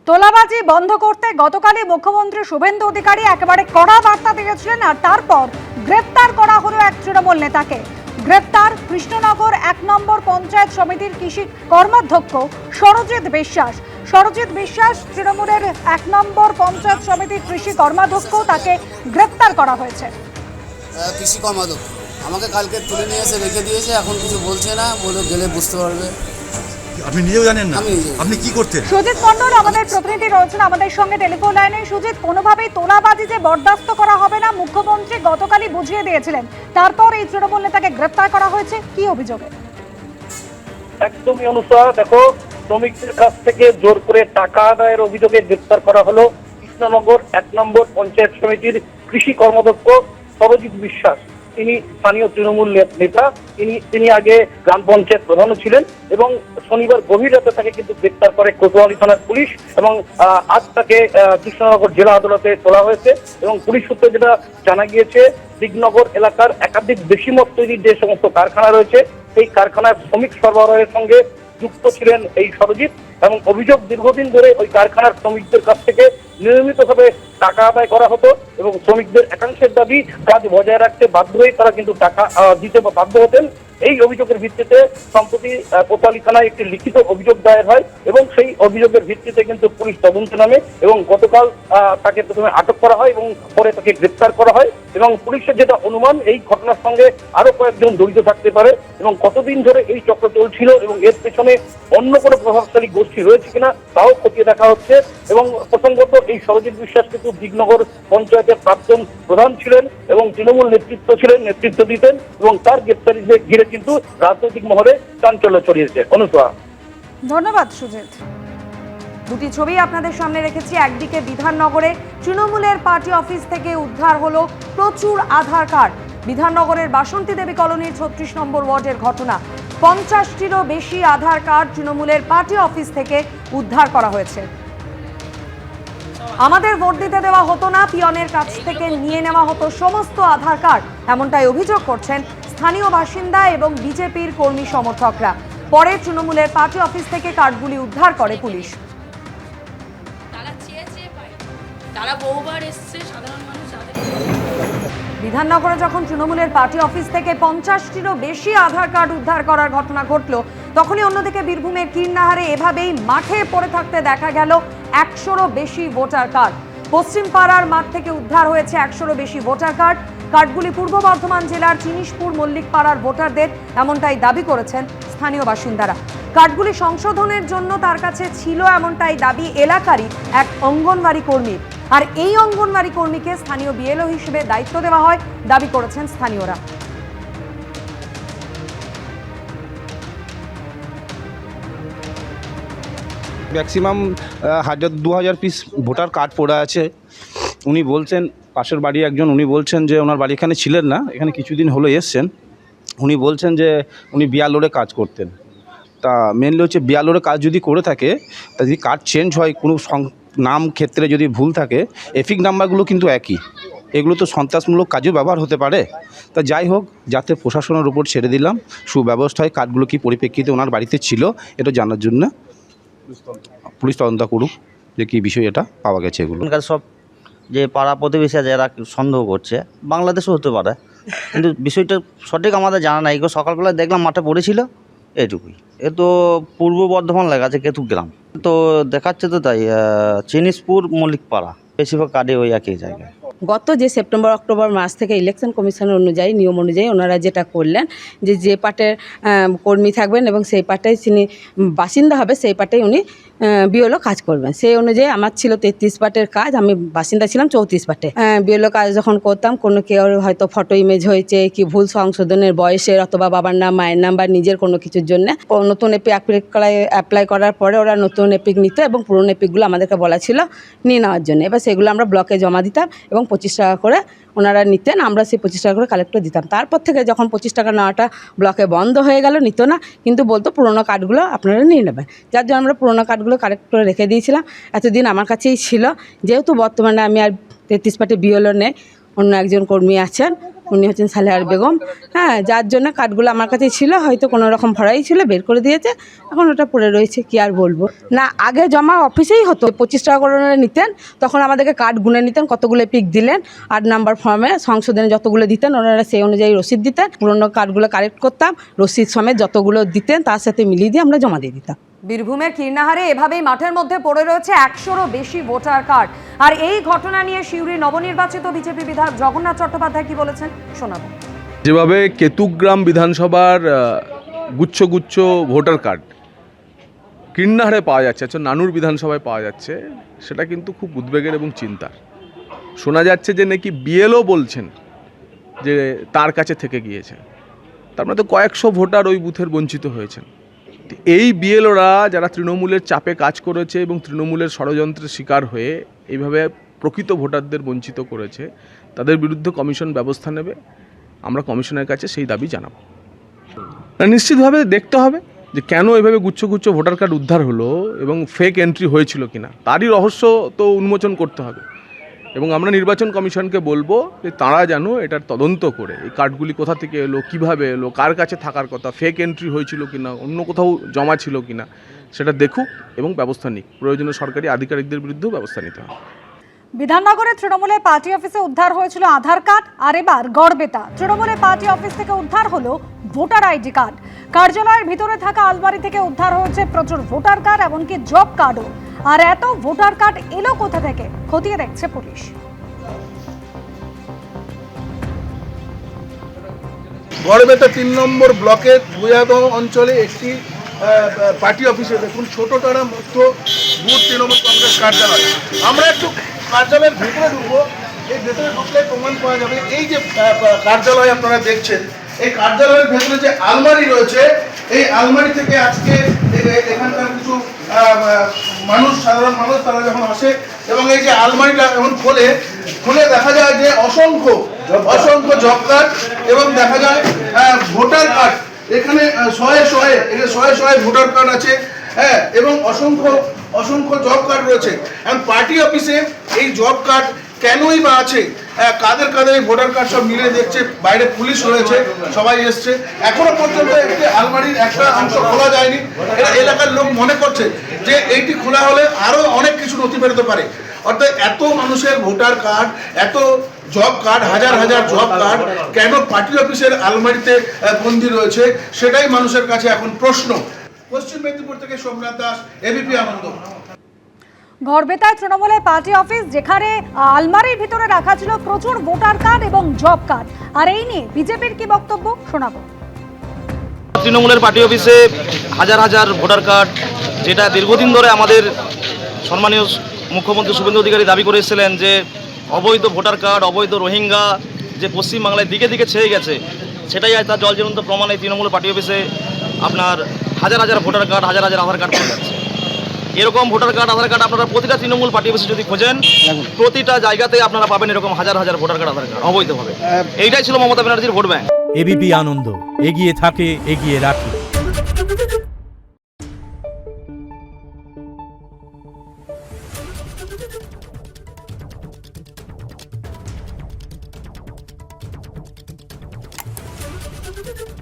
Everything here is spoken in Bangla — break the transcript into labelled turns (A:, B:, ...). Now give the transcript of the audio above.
A: তোলাবাজি বন্ধ করতে গতকালই মুখ্যমন্ত্রী শুভেন্দু অধিকারী একেবারে কড়া বার্তা দিয়েছিলেন, আর তারপর গ্রেফতার করা হলো এক তৃণমূল নেতাকে। গ্রেফতার কৃষ্ণনগর ১ নম্বর পঞ্চায়েত সমিতির কৃষি কর্মাধ্যক্ষ সরজিৎ বিশ্বাস। সরজিৎ বিশ্বাস তৃণমূলের ১ নম্বর পঞ্চায়েত সমিতির কৃষি কর্মাধ্যক্ষ, তাকে গ্রেফতার করা হয়েছে।
B: কৃষি কর্মাধ্যক্ষ আমাকে কালকে তুলে নিয়ে এসে রেখে দিয়েছে, এখন কিছু বলছে না, বলে গেলে বুঝতে পারবে।
C: আপনি নিজেও জানেন না আপনি কি করতেন?
A: সুজিত মণ্ডল আমাদের প্রতিনিধি রয়েছেন আমাদের সঙ্গে টেলিফোন লাইনে। সুজিত, কোনোভাবেই তোলাবাজি যে বরদাস্ত করা হবে না মুখ্যমন্ত্রী গতকালই বুঝিয়ে দিয়েছিলেন, তারপর এই তৃণমূল নেতাকে গ্রেফতার করা হয়েছে, কি অভিযোগে?
D: একদমই অনুসার, দেখো, শ্রমিকদের কাছ থেকে জোর করে টাকা আদায়ের অভিযোগে গ্রেফতার করা হলো কৃষ্ণনগর ১ নম্বর পঞ্চায়েত সমিতির কৃষি কর্মাধ্যক্ষ সরজিৎ বিশ্বাস। তিনি স্থানীয় তৃণমূল নেতা, তিনি আগে গ্রাম পঞ্চায়েত প্রধানও ছিলেন এবং শনিবার গভীর রাতে তাকে কিন্তু গ্রেফতার করে কোতোয়ালি থানার পুলিশ এবং আজ তাকে কৃষ্ণনগর জেলা আদালতে তোলা হয়েছে। এবং পুলিশ সূত্রে যেটা জানা গিয়েছে, দিগনগর এলাকার একাধিক বেশিমত তৈরির যে সমস্ত কারখানা রয়েছে সেই কারখানার শ্রমিক সরবরাহের সঙ্গে যুক্ত ছিলেন এই সরজিৎ, এবং অভিযোগ দীর্ঘদিন ধরে ওই কারখানার শ্রমিকদের কাছ থেকে নিয়মিতভাবে টাকা আদায় করা হতো এবং শ্রমিকদের একাংশের দাবি কাজ বজায় রাখতে বাধ্য হয়ে তারা কিন্তু টাকা দিতে বাধ্য হতেন। এই অভিযোগের ভিত্তিতে সম্প্রতি কোতোয়ালি থানায় একটি লিখিত অভিযোগ দায়ের হয় এবং সেই অভিযোগের ভিত্তিতে কিন্তু পুলিশ তদন্তে নামে এবং গতকাল তাকে প্রথমে আটক করা হয় এবং পরে তাকে গ্রেফতার করা হয়। এবং পুলিশের যেটা অনুমান, এই ঘটনার সঙ্গে আরো কয়েকজন জড়িত থাকতে পারে এবং কতদিন ধরে এই চক্র চলছিল এবং এর পেছনে অন্য কোনো প্রভাবশালী গোষ্ঠী রয়েছে কিনা তাও খতিয়ে দেখা হচ্ছে। এবং প্রসঙ্গত, এই সরজিৎ বিশ্বাস কিন্তু দিগনগর পঞ্চায়েতের প্রাক্তন প্রধান ছিলেন এবং তৃণমূল নেতৃত্ব দিতেন এবং তার গ্রেফতারি ঘিরে কিন্তু রাজনৈতিক মহলে চাঞ্চল্য ছড়িয়েছে। অনুসয়া,
A: ধন্যবাদ সুজিত। দুটি ছবি আপনাদের সামনে রেখেছি। একদিকে বিধাননগরে তৃণমূলের পার্টি অফিস থেকে উদ্ধার হলো প্রচুর আধার কার্ড। বিধাননগরের বাসন্তী দেবী কলোনির ৩৬ নম্বর ওয়ার্ডের ঘটনা। ৫০টিরও বেশি আধার কার্ড তৃণমূলের পার্টি অফিস থেকে উদ্ধার করা হয়েছে। আমাদের ভোট দিতে দেওয়া হতো না, পিয়নের কাছ থেকে নিয়ে নেওয়া হতো সমস্ত আধার কার্ড, এমনটাই অভিযোগ করছেন স্থানীয় বাসিন্দা এবং বিজেপির কর্মী সমর্থকরা। পরে তৃণমূলের পার্টি অফিস থেকে কার্ডগুলি উদ্ধার করে পুলিশ। বিধাননগরে যখন তৃণমূলের পার্টি অফিস থেকে ৫০টিরও বেশি আধার কার্ড উদ্ধার করার ঘটনা ঘটল, তখনই অন্যদিকে বীরভূমের কীর্ণাহারে এভাবেই মাঠে পড়ে থাকতে দেখা গেল ১০০রও বেশি ভোটার কার্ড। পশ্চিম পাড়ার মাঠ থেকে উদ্ধার হয়েছে ১০০রও বেশি ভোটার কার্ড। কার্ডগুলি পূর্ব বর্ধমান জেলার চিনিশপুর মল্লিক পাড়ার ভোটারদের, এমনটাই দাবি করেছেন স্থানীয় বাসিন্দারা। কার্ডগুলি সংশোধনের জন্য তার কাছে ছিল, এমনটাই দাবি এলাকারই এক অঙ্গনওয়াড়ি কর্মীর। আর এই অঙ্গনওয়াড়ি কর্মীকে স্থানীয় বিএলও হিসেবে দায়িত্ব দেওয়া হয়, দাবি করেছেন স্থানীয়রা।
E: ম্যাক্সিমাম ১,০০০-২,০০০ পিস ভোটার কার্ড পড়ে আছে। উনি বলছেন, পাশের বাড়ি একজন, উনি বলছেন যে ওনার বাড়ি এখানে ছিলেন না, এখানে কিছুদিন হলো এসছেন। উনি বলছেন যে উনি বিয়ালোরে কাজ করতেন। তা মেনলি হচ্ছে বিয়ালোরে কাজ যদি করে থাকে, তা যদি কার্ড চেঞ্জ হয়, কোনো নাম ক্ষেত্রে যদি ভুল থাকে, এপিক নাম্বারগুলো কিন্তু একই, এগুলো তো সন্ত্রাসমূলক কাজেও ব্যবহার হতে পারে। তা যাই হোক, যাতে প্রশাসনের উপর ছেড়ে দিলাম সুব্যবস্থা হয়। কার্ডগুলো কি পরিপ্রেক্ষিতে ওনার বাড়িতে ছিল এটা জানার জন্য পুলিশ তদন্ত করুক যে কী বিষয় এটা পাওয়া গেছে। এগুলো
F: সব যে পাড়া প্রতিবেশী যারা সন্দেহ করছে, বাংলাদেশও হতে পারে, কিন্তু বিষয়টা সঠিক আমাদের জানা নাই। এগুলো সকালবেলা দেখলাম মাঠে পড়েছিল, এইটুকুই। এ তো পূর্ব বর্ধমান লেখা আছে, কেতু গ্রাম তো দেখাচ্ছে তো তাই, চিনিশপুর মল্লিক পাড়া, বেশিরভাগ কার্ডে ওই একই জায়গায়।
G: গত যে সেপ্টেম্বর অক্টোবর মাস থেকে ইলেকশন কমিশনের অনুযায়ী, নিয়ম অনুযায়ী ওনারা যেটা করলেন যে পার্টের কর্মী থাকবেন এবং সেই পার্টেই যিনি বাসিন্দা হবে সেই পার্টেই উনি বিএলও কাজ করবেন। সেই অনুযায়ী আমার ছিল ৩৩ পার্টের কাজ, আমি বাসিন্দা ছিলাম ৩৪ পার্টে। বিএলও কাজ যখন করতাম, কোনো কেউ হয়তো ফটো ইমেজ হয়েছে কি ভুল সংশোধনের বয়সের অথবা বাবার নাম মায়ের নাম বা নিজের কোনো কিছুর জন্য নতুন এপিক অ্যাপ্লাই করার পরে ওরা নতুন এপিক নিত এবং পুরনো এপিকগুলো আমাদেরকে বলা ছিল নিয়ে নেওয়ার জন্য। এবার সেগুলো আমরা ব্লকে জমা দিতাম এবং ২৫ টাকা করে ওনারা নিতেন, আমরা সেই ২৫ টাকা করে কালেক্ট করে দিতাম। তারপর থেকে যখন ২৫ টাকা নেওয়াটা ব্লকে বন্ধ হয়ে গেল, নিত না, কিন্তু বলতো পুরোনো কার্ডগুলো আপনারা নিয়ে নেবেন। যার জন্য আমরা পুরোনো কার্ডগুলো কালেক্ট করে রেখে দিয়েছিলাম, এতদিন আমার কাছেই ছিল। যেহেতু বর্তমানে আমি আর ৩৩ পার্টি বিএলও নেই, অন্য একজন কর্মী আছেন, উনি হচ্ছেন সালেহার বেগম। হ্যাঁ, যার জন্য কার্ডগুলো আমার কাছে ছিল, হয়তো কোনো রকম ভরাই ছিল, বের করে দিয়েছে, এখন ওটা পড়ে রয়েছে, কি আর বলবো। না, আগে জমা অফিসেই হতো, 25 টাকা করে ওনারা নিতেন, তখন আমাদেরকে কার্ড গুনে নিতেন, কতগুলো পিক দিলেন, 8 নাম্বার ফর্মে সংশোধনে যতগুলো দিতেন ওনারা সেই অনুযায়ী রসিদ দিতেন, পুরোনো কার্ডগুলো কারেক্ট করতাম, রসিদ সমেত যতগুলো দিতেন তার সাথে মিলিয়ে দিয়ে আমরা জমা দিয়ে দিতাম।
A: বীরভূমের কীর্ণাহারে এভাবেই মাঠের মধ্যে পড়ে রয়েছে 100-রও বেশি ভোটার কার্ড। আর এই ঘটনা নিয়ে সিউড়ির নবনির্বাচিত বিজেপি বিধায়ক জগন্নাথ চট্টোপাধ্যায় কি বলেছেন শোনাবো।
H: যেভাবে কেতুগ্রাম বিধানসভার গুচ্ছ গুচ্ছ ভোটার কার্ড কীর্ণাহারে পাওয়া যাচ্ছে, নানুর বিধানসভায় পাওয়া যাচ্ছে, সেটা কিন্তু খুব উদ্বেগের এবং চিন্তার। শোনা যাচ্ছে যে নাকি বিএলও বলছেন যে তার কাছে থেকে গিয়েছে, তার মানে তো কয়েকশো ভোটার ওই বুথের বঞ্চিত হয়েছেন। এই বিএলওরা যারা তৃণমূলের চাপে কাজ করেছে এবং তৃণমূলের ষড়যন্ত্রের শিকার হয়ে এইভাবে প্রকৃত ভোটারদের বঞ্চিত করেছে, তাদের বিরুদ্ধে কমিশন ব্যবস্থা নেবে। আমরা কমিশনের কাছে সেই দাবি জানাবো। নিশ্চিতভাবে দেখতে হবে যে কেন এভাবে গুচ্ছ গুচ্ছ ভোটার কার্ড উদ্ধার হলো এবং ফেক এন্ট্রি হয়েছিল কিনা, তারই রহস্য তো উন্মোচন করতে হবে। এবং আমরা নির্বাচন কমিশনকে বলবো যে তারা যেন এটার তদন্ত করে এই কার্ডগুলি কোথা থেকে এলো, কিভাবে এলো, কার কাছে থাকার কথা, ফেক এন্ট্রি হয়েছিল কিনা, অন্য কোথাও জমা ছিল কিনা, সেটা দেখুক এবং ব্যবস্থা নিক। প্রয়োজনীয় সরকারি আধিকারিকদের বিরুদ্ধেও ব্যবস্থা নিতে হবে।
I: বিধাননগরে তৃণমূলের পার্টি অফিসে উদ্ধার হয়েছিল আধার কার্ড, আর এবার গড়বেতা তৃণমূলের পার্টি অফিস থেকে উদ্ধার হলো ভোটার আইডি কার্ড। কার্যালয়ের ভিতরে থাকা আলমারি থেকে উদ্ধার হয়েছে প্রচুর ভোটার কার্ড, এমনকি জব কার্ডও। আর এত ভোটার কার্ড এলো কোথা থেকে, খতিয়ে দেখছে পুলিশ।
J: গড়বেতা 3 নম্বর ব্লকের ভুয়াদহ অঞ্চলে একটি পার্টি অফিসে দেখুন ছোটটারা মুক্ত বুথ তৃণমূল কংগ্রেস কার্যালয়। আমরা একটু কার্যালয়ের ভেতরে ঢুকবো, এই ভেতরে ঢুকলে প্রমাণ পাওয়া যাবে। এই যে কার্যালয় আপনারা দেখছেন, এই কার্যালয়ের ভেতরে যে আলমারি রয়েছে, এই আলমারি থেকে আজকে এখানকার কিছু মানুষ, সাধারণ মানুষ, তারা যখন আসে এবং এই যে আলমারিটা এখন খুলে দেখা যায় যে অসংখ্য জব কার্ড এবং দেখা যায় ভোটার কার্ড। এখানে শয়ে ভোটার কার্ড আছে, হ্যাঁ, এবং অসংখ্য জব কার্ড রয়েছে। এখন পার্টি অফিসে এই জব কার্ড কেনই বা আছে, কাদের এই ভোটার কার্ড সব মিলে দেখছে, বাইরে পুলিশ রয়েছে, সবাই এসছে, এখনো পর্যন্ত একটি আলমারির একটা অংশ খোলা যায়নি। এলাকার লোক মনে করছে যে এইটি খোলা হলে আরো অনেক কিছু নথি বেরোতে পারে। অর্থাৎ এত মানুষের ভোটার কার্ড, এত জব কার্ড, হাজার জব কার্ড কেন পার্টি অফিসের আলমারিতে বন্দী রয়েছে, সেটাই মানুষের কাছে এখন প্রশ্ন। পশ্চিম মেদিনীপুর থেকে সোমনাথ দাস, এবিপি আনন্দ।
I: গড়বেতায় তৃণমূলের পার্টি অফিস, যেখানে আলমারির ভিতরে রাখা ছিল প্রচুর ভোটার কার্ড এবং জব কার্ড। আর এই নিয়ে বিজেপির কি বক্তব্য শোনাবো।
F: তৃণমূলের পার্টি অফিসে হাজার ভোটার কার্ড, যেটা দীর্ঘদিন ধরে আমাদের সম্মানীয় মুখ্যমন্ত্রী শুভেন্দু অধিকারী দাবি করে এসেছিলেন যে অবৈধ ভোটার কার্ড, অবৈধ রোহিঙ্গা যে পশ্চিমবাংলায় দিকে ছেয়ে গেছে, সেটাই আজ তার জলজ্বলন্ত প্রমাণ। এই তৃণমূল পার্টি অফিসে আপনার হাজার ভোটার কার্ড, হাজার আধার কার্ড পাওয়া যাচ্ছে। এরকম ভোটার কার্ড, আধার কার্ড আপনারা প্রতিটা তৃণমূল পার্টি অফিসে যদি খোঁজেন, প্রতিটা জায়গাতে আপনারা পাবেন এরকম হাজার ভোটার কার্ড, আধার কার্ড অবৈধভাবে। এইটাই ছিল মমতা ব্যানার্জির ভোট ব্যাংক।
K: এবিপি আনন্দ, এগিয়ে থাকে, এগিয়ে রাখে।
L: Thank you.